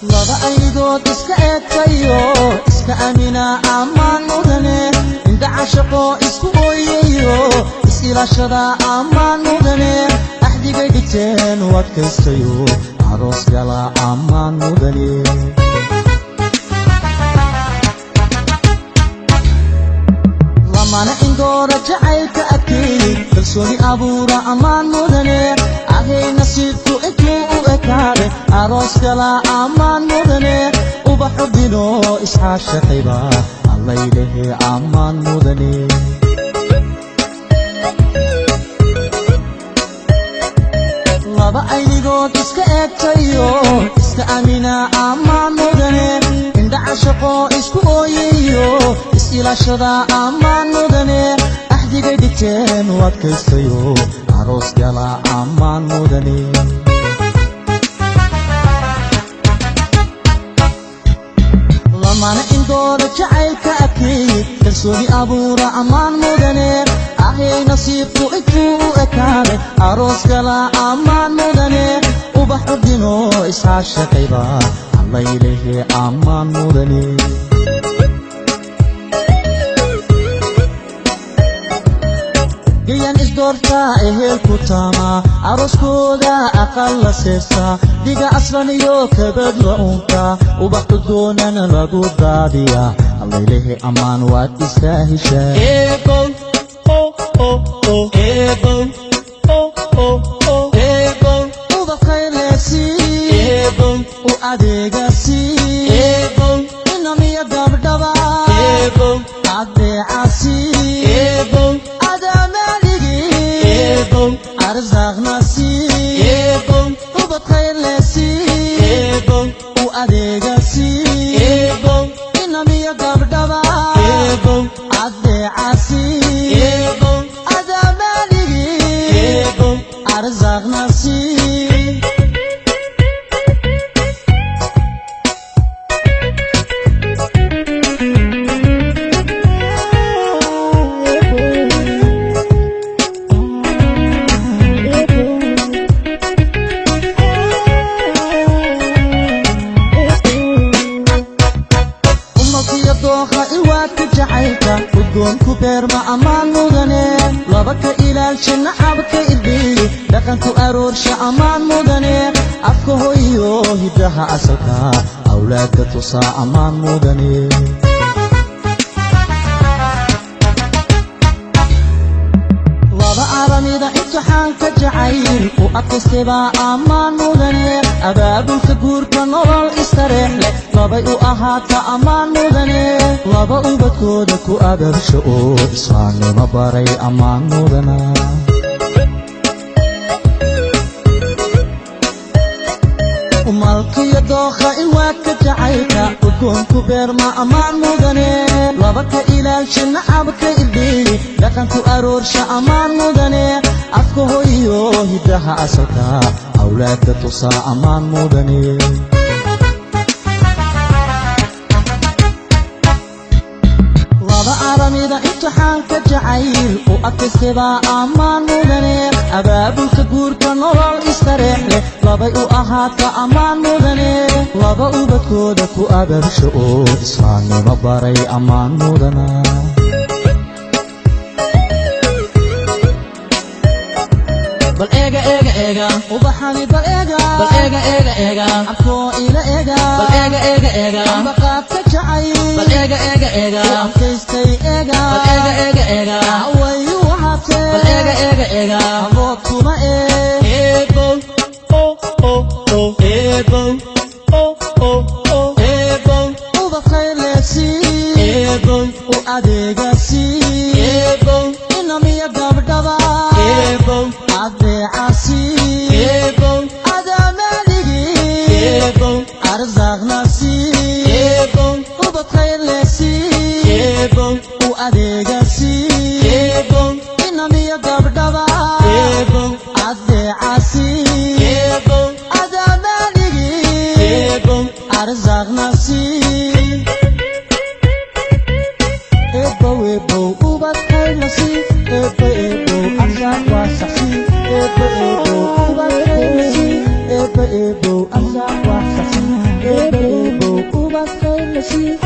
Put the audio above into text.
laba aydood iska eegtayo iska amina ammaan mudane inta cashaqo isku ooyayo is-ilaashada ammaan mudane axdigay dhigteen u adkaystayo aroos gala ammaan mudane lamana indoora jacaylka adkeeyey kalsooni abuura ammaan mudane ahay nasiibku intuu u ekaade aroos gala ammaan mudane ubaxu dino isxaashaqayba allaylehe ammaan mudane laba aynigood iska eegtayo iska amina ammaan mudane indha cashaqo isku ooyayo is-ilaashada ammaan mudane axdigay dhigteen u adkaystayo aroos gala ammaan mudane lamana indooda jacaylka adkeeyey kalsooni abuura ammaan mudane ahay nasiibku intuu u ekaade aroos gala ammaan mudane ubaxu dino isxaashaqayba allaylehe ammaan mudane gayan isdoortaa ehelku taama arooskooda aqal la seestaa dhiga aslan iyo kabad la unka ubaxu doonana lagu daadiya allaylehe ammaan waad iskaa heshaa ubaqaylesi u adeegasi inamiya gabdhaba adeecasi arzaqnasi ubaqaylesi u adeegasi inamiya gabdhaba adeecasi arzaqnasi udgoonku beerma ammaan mudane laba ka ilaalsha nacabka irbeeye dhaqanku aroorsha ammaan mudane afka hoyo hiddaha asalka awlaadka tusaa ammaan mudane laba aramida imtixaanka jacayl u adkaystayba ammaan mudane abaabulka guurka nolol istareex leh labay u ahaata ammaan mudane laba ubadkooda ku abaabsho oo islaamnimo baray ammaan mudana malkiyo dookha in waadka jacaylka udgoonku beerma ammaan mudane laba ka ilaalsha nacabka irbeeye dhaqanku aroorsha ammaan mudane afka hoyo hiddaha asalka awlaadka tusaa ammaan mudane laba aramida imtixaanka jacayl u adkaystayba ammaan mudane abaabulka guurka nolol istareex leh labay u ahaata ammaan mudane laba ubadkooda ku abaabsho oo islaamnimo baray ammaan mudana bal eega eega eega ubaxani bal eega abkoo ila eega bal eega ambaqaadka jacay bal eega adkaystay eega bal eega wayu wahatee bal eega aboodkuma ubaqaylesi u adeegasi inamiya gabdhaba adeecasi adamaligi arzaqnasi ubaqaylesi u adeegasi inamiya gabdhaba adeecasi adamaligi arzaqnasi ubaqaylesi arzaq wasaxsi ubaqaylesi arzaq wasaxsi نسي